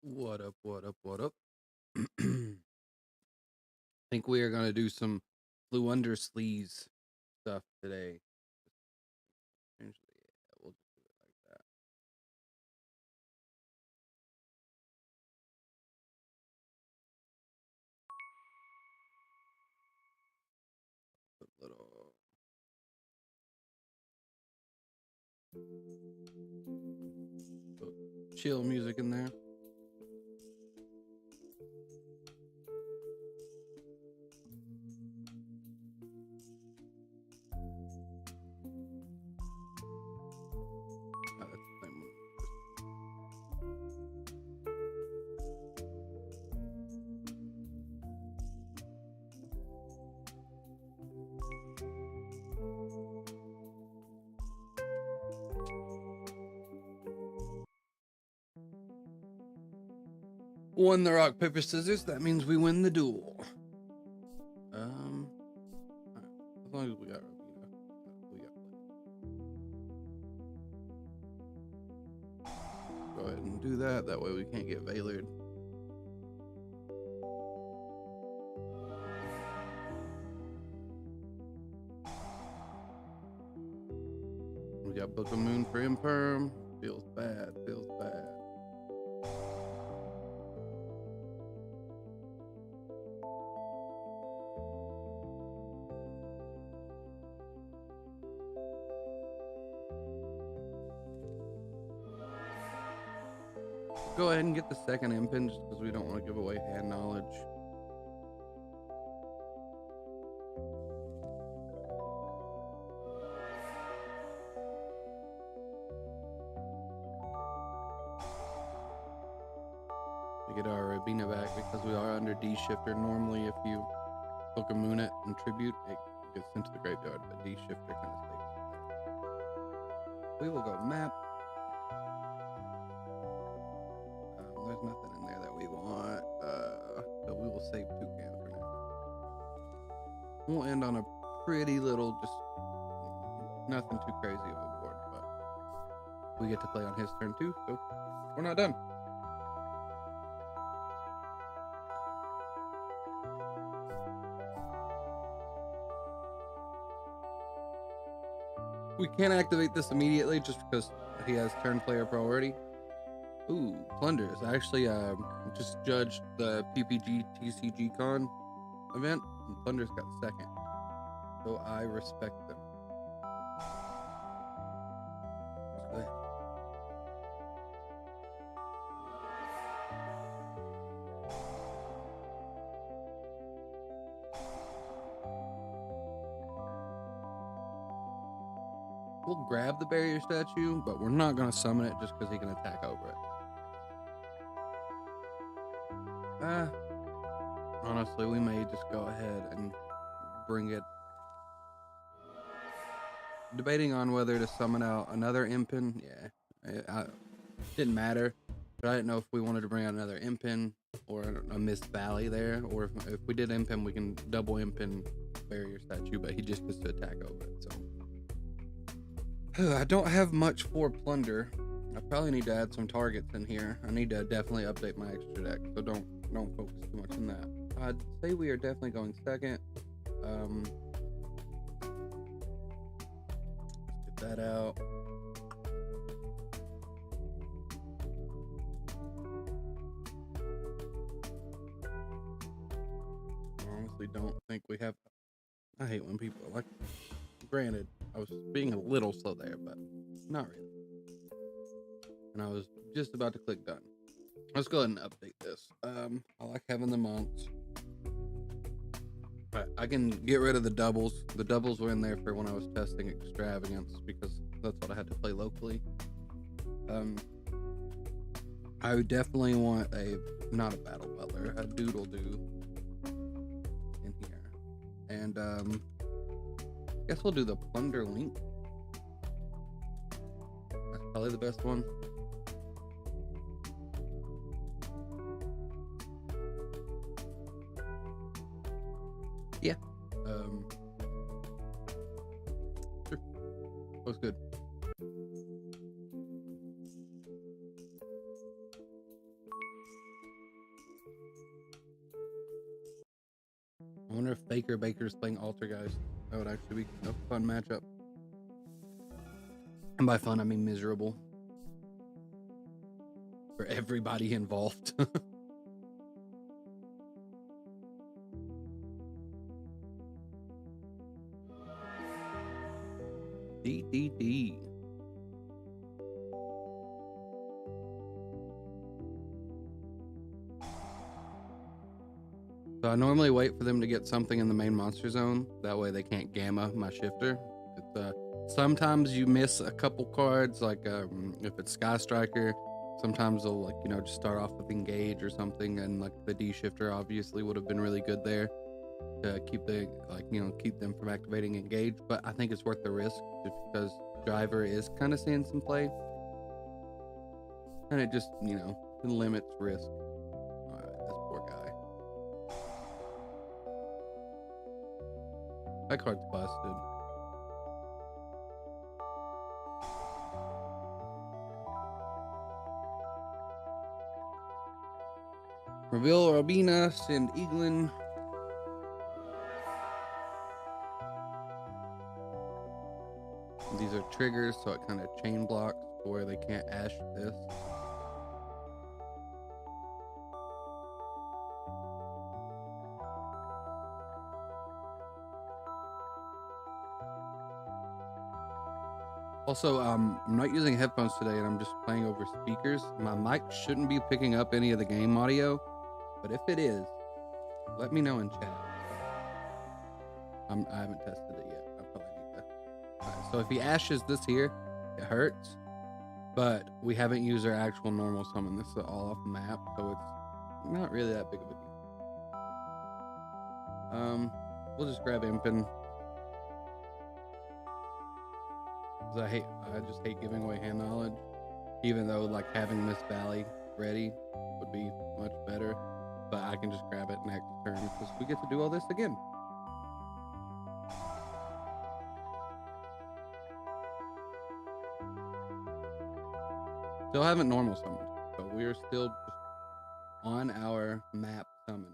What up? What up? What up? Think we are gonna do some Blue Undersleeves stuff today. Usually, yeah, we'll just do it like that. Put a little chill music in there. That's the same one. Won the rock paper scissors. That means we win the duel. Alright, as long as we got Ravina, we got plenty. Go ahead and do that. That way we can't get Valered. We got Book of Moon for Imperm. Feels bad. Feels bad. Go ahead and get the second Impin just because we don't want to give away hand knowledge. We get our Rabina back because we are under D shifter. Normally, if you Book a Moon it and tribute, it gets into the graveyard, but D shifter kind of stays there. We will go map. There's nothing in there that we want, so we will save Toucan for now. We'll end on a pretty little, just nothing too crazy of a board, but we get to play on his turn too, so we're not done. We can't activate this immediately just because he has turn player priority. Ooh, Plunders. I actually just judged the PPG TCG Con event, and Plunders got second. So I respect them. Let's go ahead. We'll grab the barrier statue, but we're not going to summon it just because he can attack over it. Honestly, we may just go ahead and bring it. Debating on whether to summon out another Impin. Yeah, it didn't matter. But I didn't know if we wanted to bring out another Impin or a Mist Valley there, or if we did Impin, we can double Impin barrier statue, but he just gets to attack over it. So I don't have much for Plunder. I probably need to add some targets in here. I need to definitely update my extra deck, so don't focus too much on that. I'd say we are definitely going second. Let's get that out. I honestly don't think we have. I hate when people are like. Granted, I was being a little slow there, but not really. And I was just about to click done. Let's go ahead and update this. I like having the monks. I can get rid of the doubles. The doubles were in there for when I was testing Extravagance because that's what I had to play locally. I would definitely want not a Battle Butler, a Doodle Doo in here. And I guess we'll do the Plunder Link. That's probably the best one. Yeah. Sure. Looks good. I wonder if Faker Baker's playing Altergeist. That would actually be a fun matchup. And by fun, I mean miserable. For everybody involved. DDD. So I normally wait for them to get something in the main monster zone. That way they can't gamma my shifter. Sometimes you miss a couple cards, like if it's Sky Striker, sometimes they'll just start off with Engage or something, and like the D shifter obviously would have been really good there to keep keep them from activating Engage. But I think it's worth the risk just because Driver is kind of seeing some play, and it just limits risk. All right, this poor guy. That card's busted. Reveal Robina, send Eaglin. These are triggers, so it kind of chain blocks to where they can't ash this. Also, I'm not using headphones today, and I'm just playing over speakers. My mic shouldn't be picking up any of the game audio, but if it is, let me know in chat. I haven't tested it yet. I probably need to. Alright, so if he ashes this here, it hurts, but we haven't used our actual normal summon. This is all off the map, so it's not really that big of a deal. We'll just grab Impin. I just hate giving away hand knowledge, even though like having Miss Valley ready would be much better, but I can just grab it next turn because we get to do all this again. Still haven't normal summoned, so we are still just on our map summon.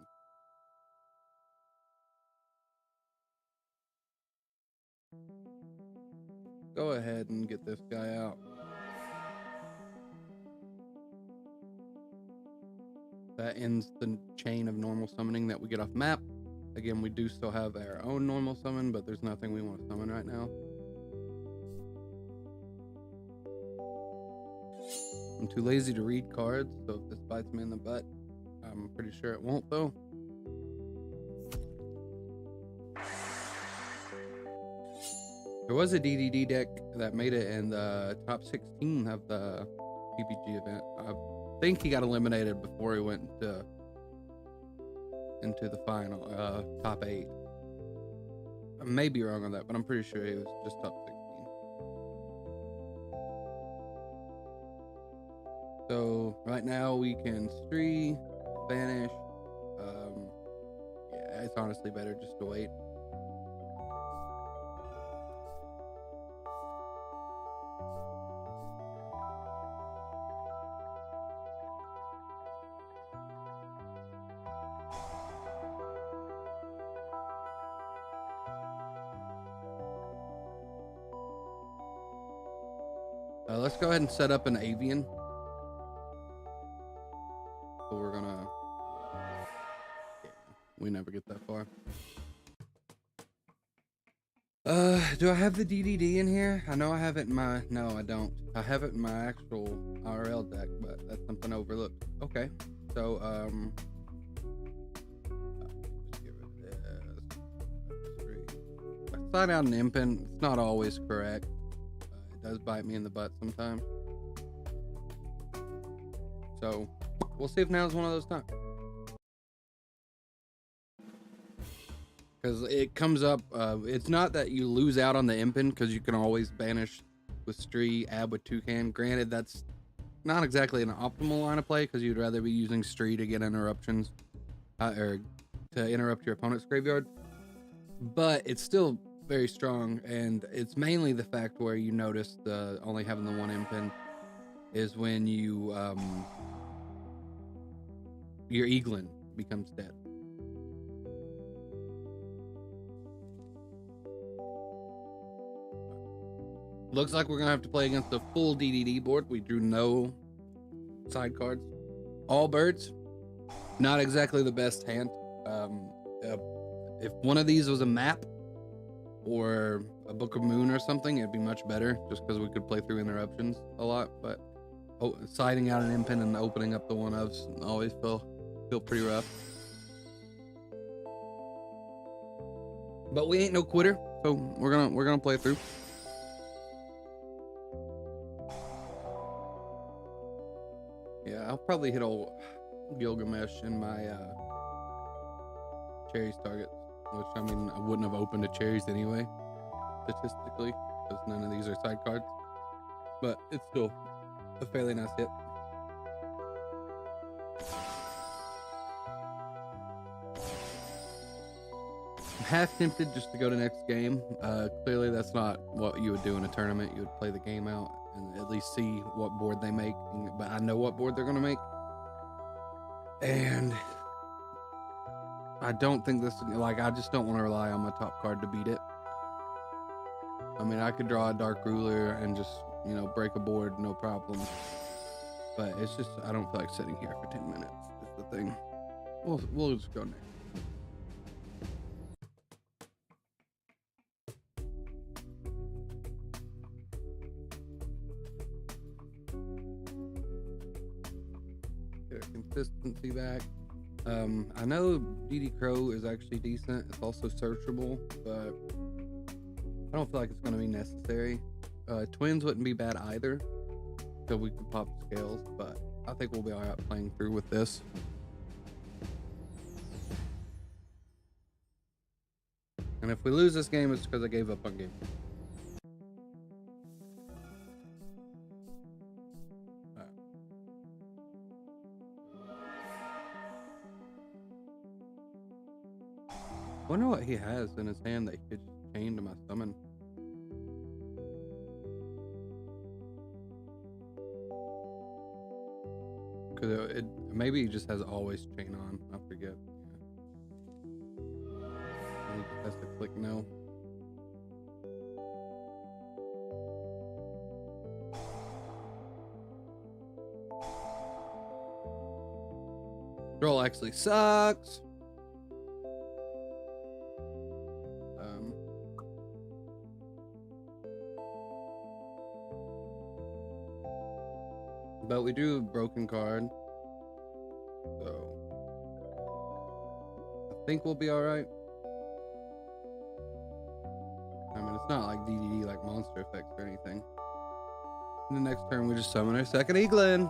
Go ahead and get this guy out. That ends the chain of normal summoning that we get off map. Again, we do still have our own normal summon, but there's nothing we want to summon right now. I'm too lazy to read cards, so if this bites me in the butt, I'm pretty sure it won't though. There was a DDD deck that made it in the top 16 of the PPG event. I think he got eliminated before he went into the final, top 8. I may be wrong on that, but I'm pretty sure he was just top 16. So right now we can Stree, Banish. Yeah, it's honestly better just to wait. Let's go ahead and set up an Avian. So we're gonna... Yeah, we never get that far. Do I have the DDD in here? I know I have it in my... No, I don't. I have it in my actual RL deck, but that's something overlooked. Okay, so, just get rid of this. I sign out an Impin. It's not always correct. It does bite me in the butt sometimes. So, we'll see if now's one of those times. Because it comes up, it's not that you lose out on the Impin, because you can always banish with Stree, add with Toucan. Granted, that's not exactly an optimal line of play, because you'd rather be using Stree to get interruptions, or to interrupt your opponent's graveyard. But it's still very strong, and it's mainly the fact where you notice the only having the one Impin is when you, your Eaglin becomes dead. Looks like we're gonna have to play against a full DDD board. We drew no side cards. All birds. Not exactly the best hand. If one of these was a map or a Book of Moon or something, it'd be much better, just because we could play through interruptions a lot. But siding out an impen and opening up the one ofs always feel pretty rough. But we ain't no quitter, so we're gonna play through. Yeah, I'll probably hit old Gilgamesh in my cherries targets, which I mean I wouldn't have opened a cherries anyway, statistically, because none of these are side cards. But it's still a fairly nice hit. I'm half tempted just to go to next game. Clearly that's not what you would do in a tournament. You would play the game out and at least see what board they make. But I know what board they're gonna make. And I don't think this, like, I just don't want to rely on my top card to beat it. I mean, I could draw a Dark Ruler and just, you know, break a board, no problem. But it's just, I don't feel like sitting here for 10 minutes, is the thing. We'll just go next. Get our consistency back. I know DD Crow is actually decent. It's also searchable, but I don't feel like it's going to be necessary. Twins wouldn't be bad either, so we could pop scales, but I think we'll be all right playing through with this. And if we lose this game, it's because I gave up on game. I wonder what he has in his hand that he could just chain to my summon. Because maybe he just has always chain on. I forget. He just has to click no. Droll actually sucks. But we do a broken card, so I think we'll be all right. I mean, it's not like DDD, like monster effects or anything. In the next turn, we just summon our second Eaglin.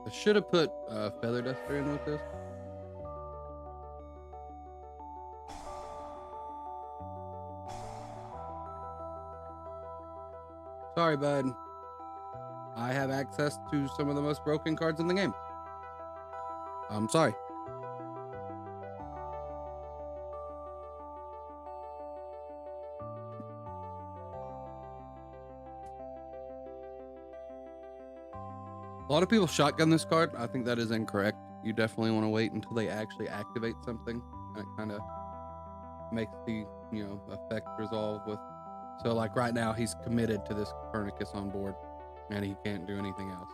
I should have put Feather Duster in with this. Sorry, bud. I have access to some of the most broken cards in the game. I'm sorry. A lot of people shotgun this card. I think that is incorrect. You definitely want to wait until they actually activate something. And it kind of makes the, you know, effect resolve with. So like right now, he's committed to this Copernicus on board, and he can't do anything else.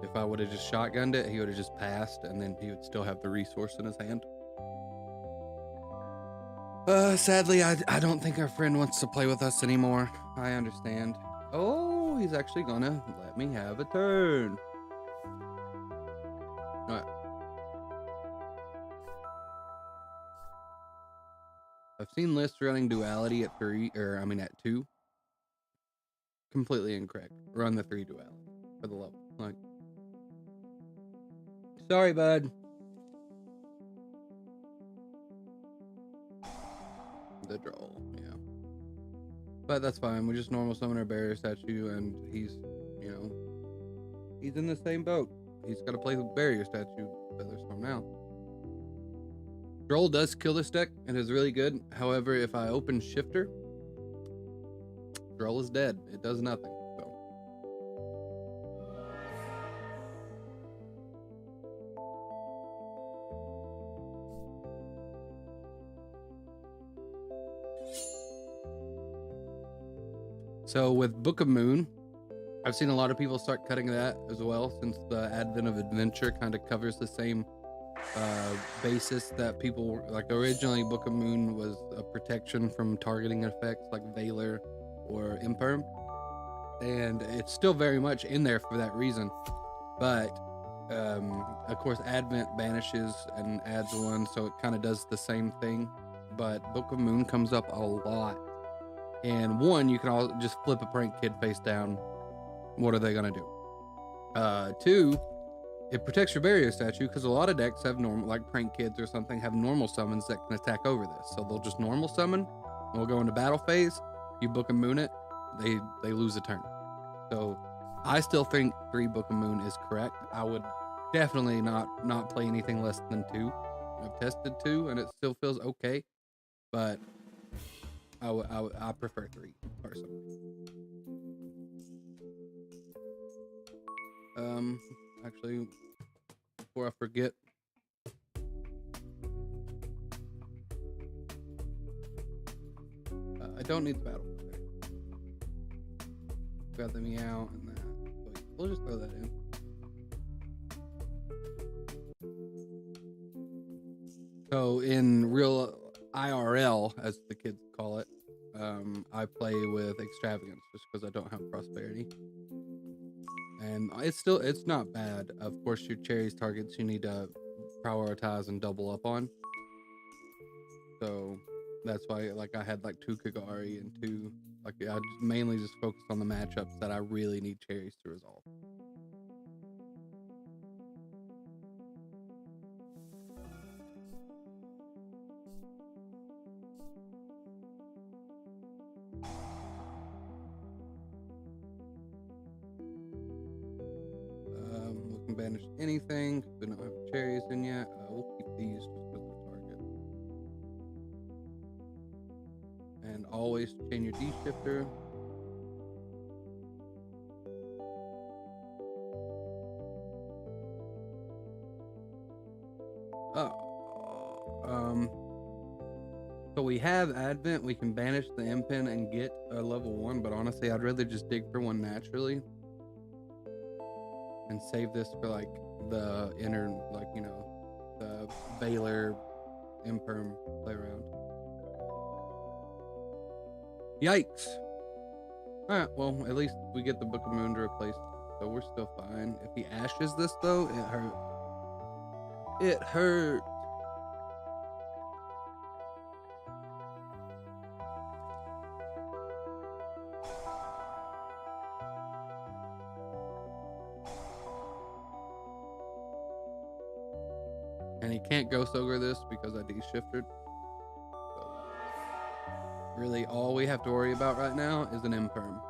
If I would have just shotgunned it, he would have just passed, and then he would still have the resource in his hand. Sadly, I don't think our friend wants to play with us anymore. I understand. Oh, he's actually gonna let me have a turn. All right. I've seen lists running duality at 3, or I mean at 2. Completely incorrect. Run the 3 duality for the level. Like, sorry, bud. The Droll, yeah. But that's fine. We just normal summon our barrier statue, and he's, you know, he's in the same boat. He's got to play the barrier statue Featherstorm now. Droll does kill this deck and is really good. However, if I open Shifter, Droll is dead. It does nothing. So So with Book of Moon, I've seen a lot of people start cutting that as well, since the advent of adventure kind of covers the same basis that people like. Originally, Book of Moon was a protection from targeting effects like Valor or Imperm, and it's still very much in there for that reason. But of course, Advent banishes and adds one, so it kind of does the same thing. But Book of Moon comes up a lot, and one, you can all just flip a prank kid face down. What are they gonna do? Two, it protects your barrier statue, because a lot of decks have normal, like Prank Kids or something, have normal summons that can attack over this. So they'll just normal summon, and we'll go into battle phase. You Book of Moon it, they lose a turn. So I still think 3 Book of Moon is correct. I would definitely not play anything less than 2. I've tested 2 and it still feels okay, but I prefer 3 personally. Actually, before I forget, I don't need the battle. Got the meow and that. But we'll just throw that in. So in real IRL, as the kids call it, I play with Extravagance just because I don't have Prosperity. And it's not bad. Of course, your cherries targets you need to prioritize and double up on. So that's why, like, I had like 2 Kagari and 2. Like, I mainly just focused on the matchups that I really need cherries to resolve. We can banish anything because we don't have cherries in yet. We'll keep these just because they're target. And always chain your D shifter. So we have Advent. We can banish the Impin and get a level 1, but honestly, I'd rather just dig for one naturally and save this for like the inner, like, you know, the Valor Imperm play around. Yikes! Alright, well, at least we get the Book of Moon to replace it, so we're still fine. If he ashes this though, it hurt. It hurt. And he can't Ghost Ogre this because I D-shifted. So really, all we have to worry about right now is an Imperm.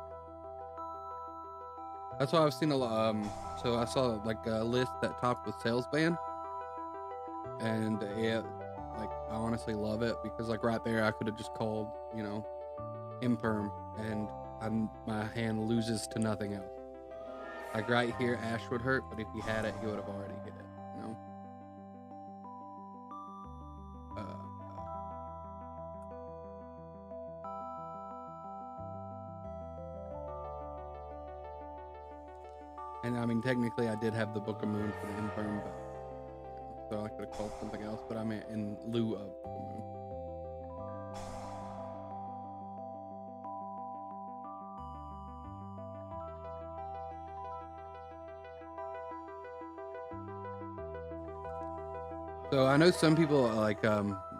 That's why I've seen a lot. So I saw like a list that topped with Sales Ban, and it, like, I honestly love it because, like, right there I could have just called, you know, Imperm, and my hand loses to nothing else. Like right here, Ash would hurt, but if he had it, he would have already hit it. You know. And I mean, technically, I did have the Book of Moon for the Infirm, but so I could have called something else. But I meant in lieu of Book of Moon. So I know some people like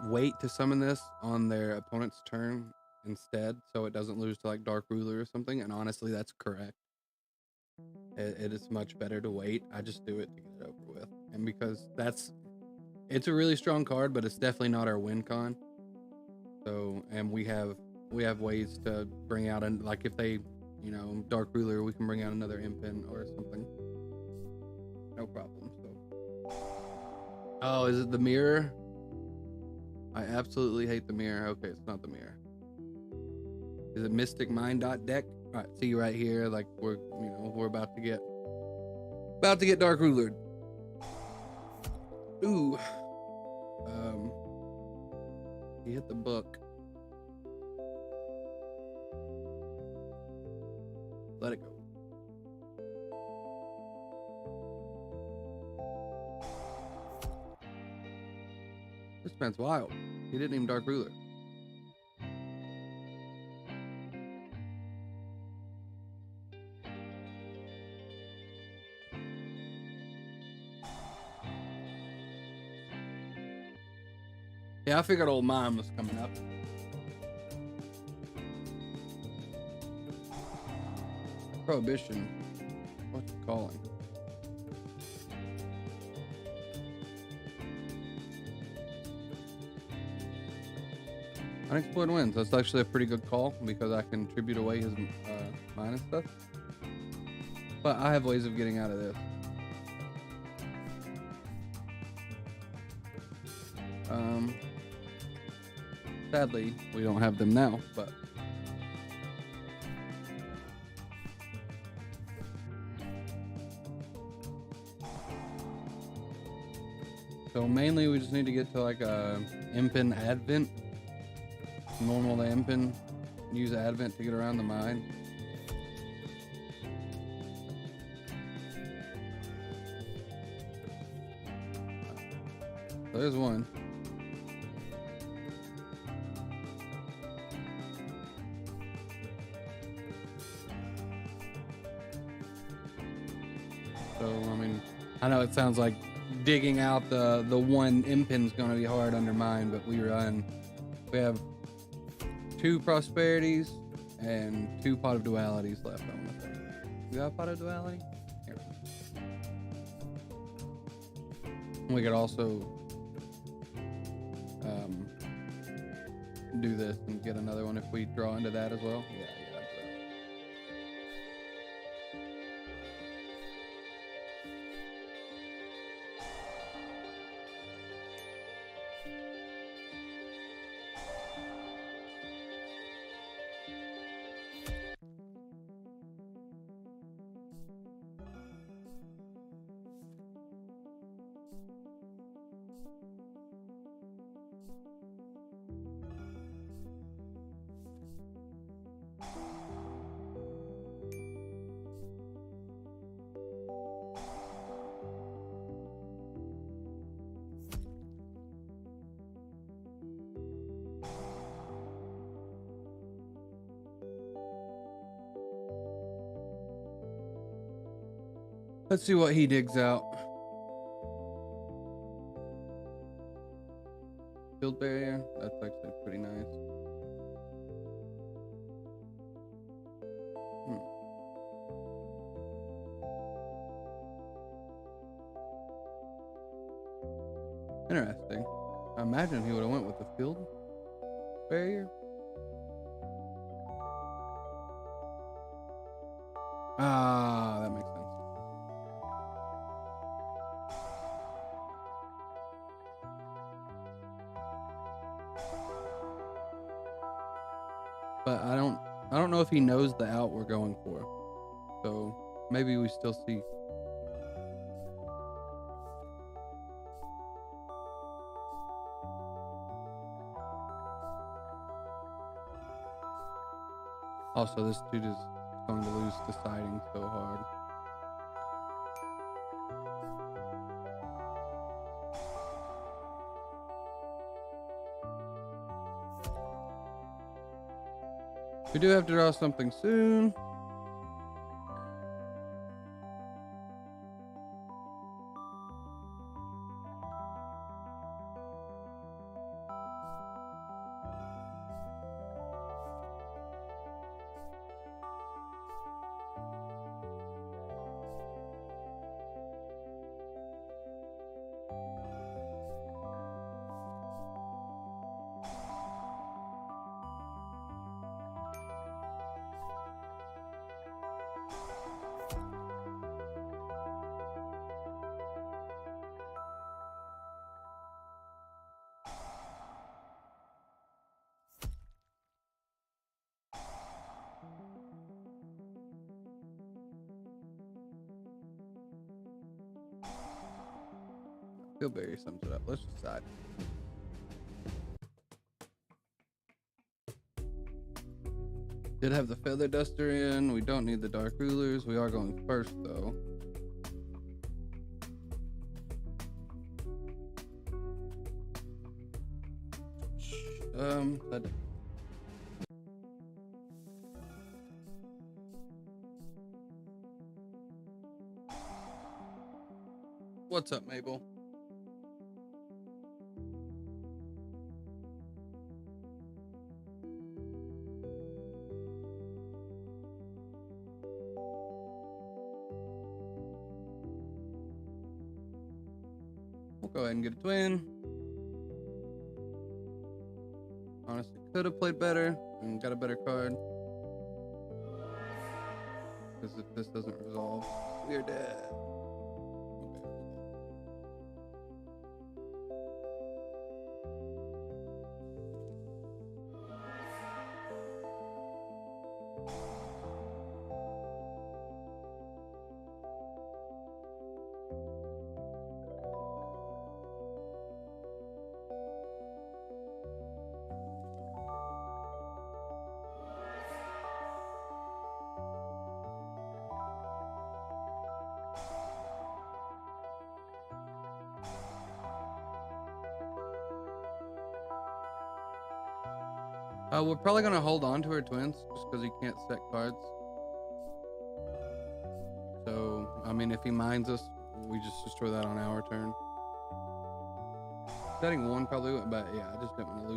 wait to summon this on their opponent's turn instead, so it doesn't lose to like Dark Ruler or something. And honestly, that's correct. It is much better to wait. I just do it to get it over with, and because it's a really strong card, but it's definitely not our win con. So, and we have ways to bring out, and like if they, you know, Dark Ruler, we can bring out another Impin or something. No problem. So, oh, is it the mirror? I absolutely hate the mirror. Okay, it's not the mirror. Is it Mystic Mind deck? All right, see you right here. Like we're about to get Dark Ruler. Ooh. He hit the book. Let it go. This man's wild. He didn't even Dark Ruler. Yeah, I figured old mine was coming up. Prohibition. What's it calling? Unexplored wins. That's actually a pretty good call because I can tribute away his mine and stuff. But I have ways of getting out of this. Sadly, we don't have them now, but so mainly we just need to get to like a Impin Advent. Normal to Impin. Use Advent to get around the mine. So there's one. So, I mean, I know it sounds like digging out the one Impin's going to be hard under mine, but we have 2 prosperities and 2 pot of dualities left. I want to say. You got a pot of duality? Here. We could also do this and get another one if we draw into that as well. Yeah. Let's see what he digs out. Field barrier. That's actually pretty nice. Interesting. I imagine he would have went with the field barrier. Ah, that makes sense. But I don't know if he knows the out we're going for. So maybe we still see. Also, this dude is going to lose deciding so hard. We do have to draw something soon. Fieldberry sums it up. Let's decide. Did have the feather duster in. We don't need the dark rulers. We are going first though. That- What's up, Mabel? We'll go ahead and get a twin. Honestly, could have played better and got a better card. Because if this doesn't resolve, we're dead. We're probably gonna hold on to our twins just because he can't set cards. So, I mean, if he minds us, we just destroy that on our turn. Setting one probably went, but yeah, I just didn't want to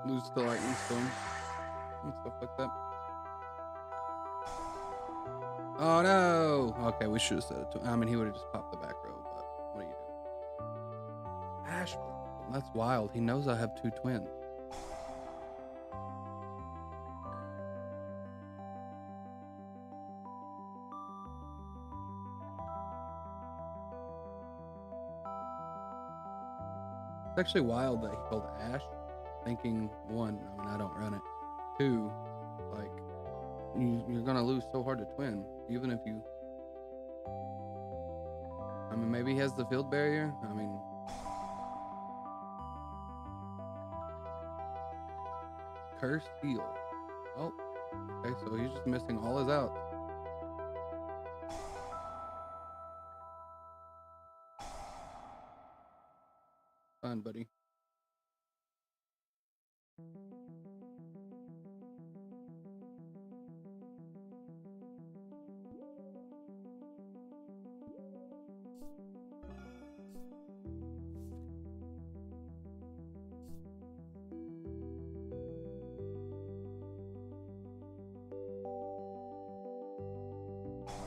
lose the lightning storm and stuff like that. Oh no! Okay, we should have set it to. I mean, he would have just popped the back row, but what do you do? Ash, that's wild. He knows I have two twins. It's actually wild that he called Ash, thinking one, I mean, I don't run it. Two, like, you're gonna lose so hard to twin, even if you. I mean, maybe he has the field barrier. I mean, Cursed Seal. Oh, okay, so he's just missing all his outs. Fine, buddy.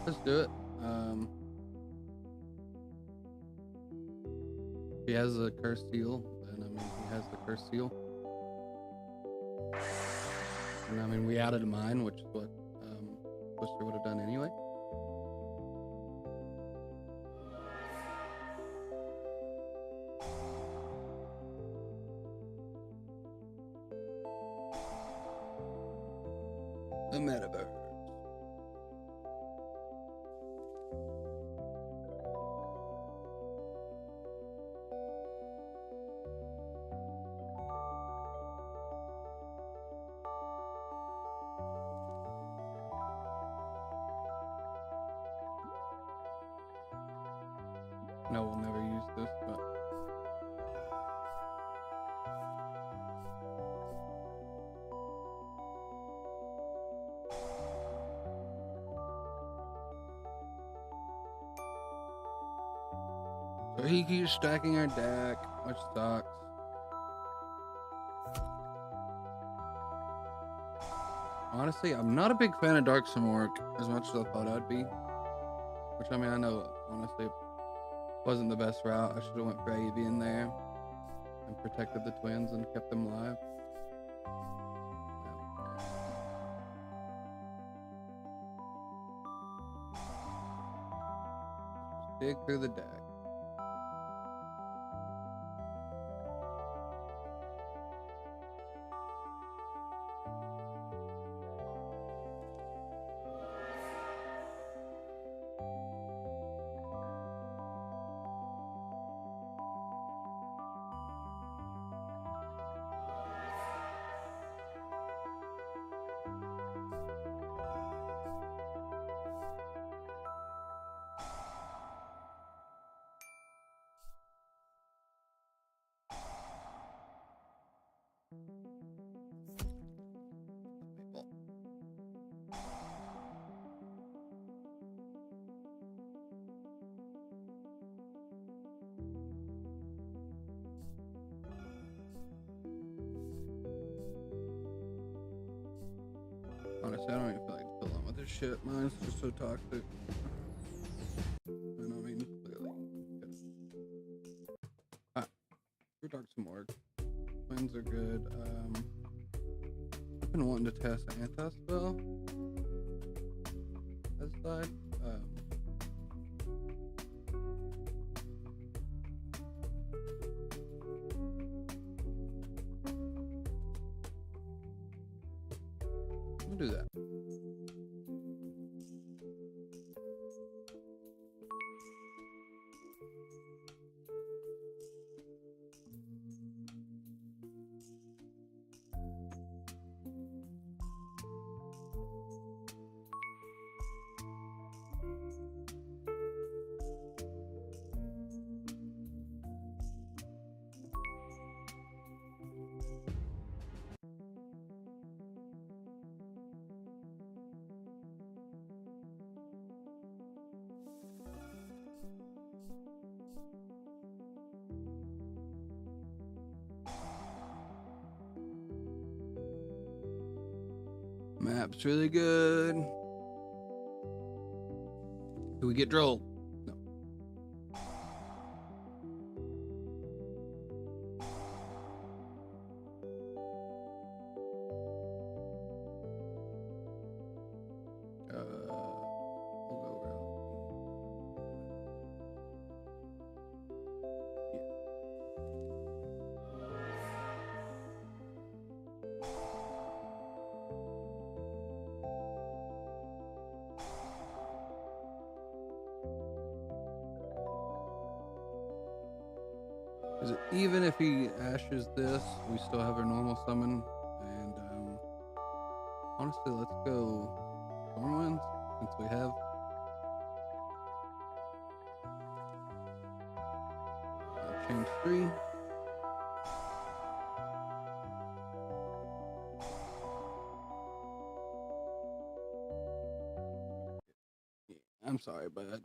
Let's do it. If he has a Cursed Seal, then I mean, he has the Cursed Seal. And I mean, we added a mine, which is what Twister would have done anyway. The metaverse. No, we'll never use this, but so he keeps stacking our deck, which sucks. Honestly, I'm not a big fan of Dark Simorgh as much as I thought I'd be. Which, I mean, I know, honestly, wasn't the best route. I should have went for Avian there and protected the twins and kept them alive. Just dig through the deck. shit. Mine's just so toxic. And I mean, clearly. Ah, we're dark some more. Twins are good. I've been wanting to test Anti-Spell. That side. We'll do that. Map's really good. Do we get Droll? No. We'll go around. Is it even if he ashes this, we still have our normal summon? And honestly, let's go Stormwinds since we have. I'll change 3. Yeah, I'm sorry, bud.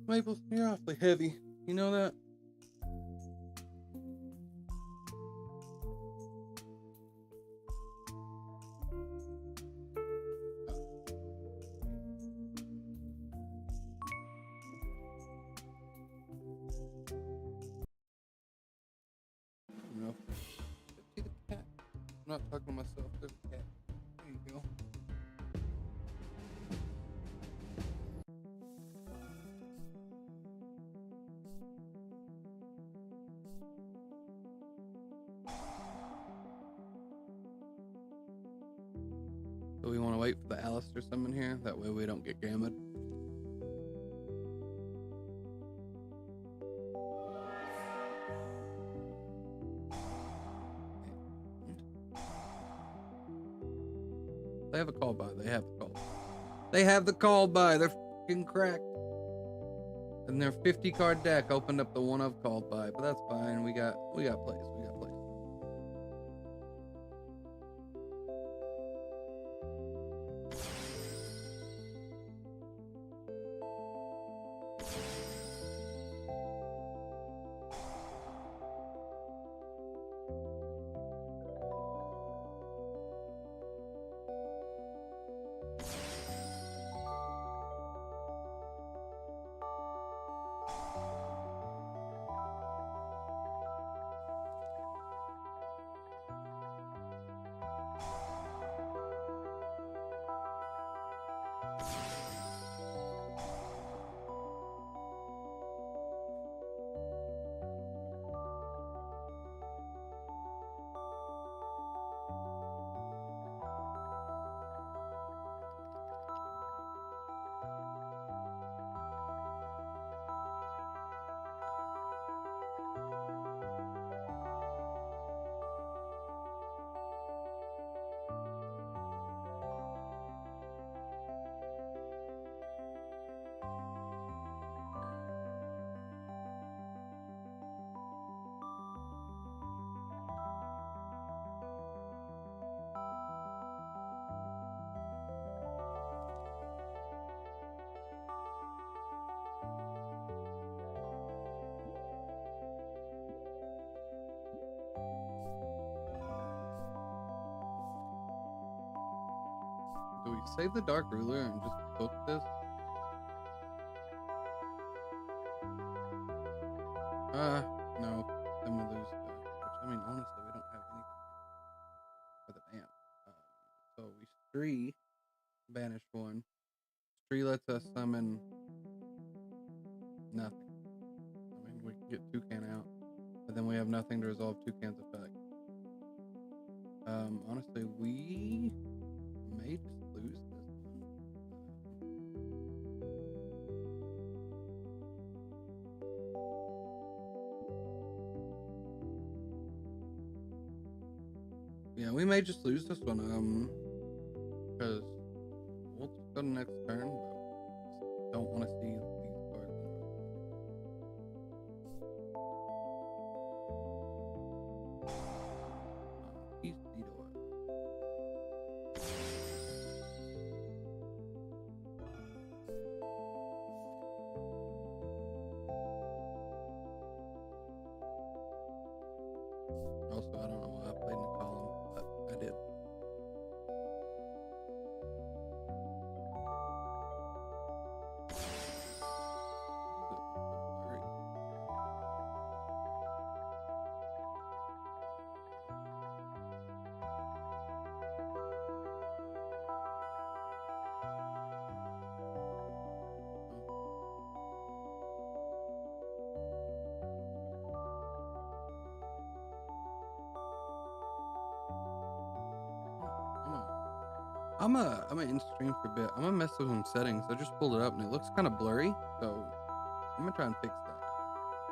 Maple, you're awfully heavy. You know that? No. See the cat? I'm not talking to myself. There's a cat. There you go. So we want to wait for the Alistair summon here. That way we don't get gammed. They have a call by. They have the call. They have the call by. They're fucking cracked. And their 50 card deck opened up the one I've called by, but that's fine. We got plays. We got plays. Do we save the Dark Ruler and just book this? No. Then we lose the. Which, I mean, honestly, we don't have anything for the ban. So we Stree, banish one. Stree lets us summon nothing. I mean, we can get Toucan out, but then we have nothing to resolve Toucan's effect. Honestly, we may just lose this one. Yeah, we may just lose this one. Because we'll just go to next turn, but don't want to see these cards. He's Tito. Also, I don't know why I played in the column, but I did. I'm gonna end stream for a bit. I'm gonna mess with some settings. I just pulled it up and it looks kind of blurry, so I'm gonna try and fix that.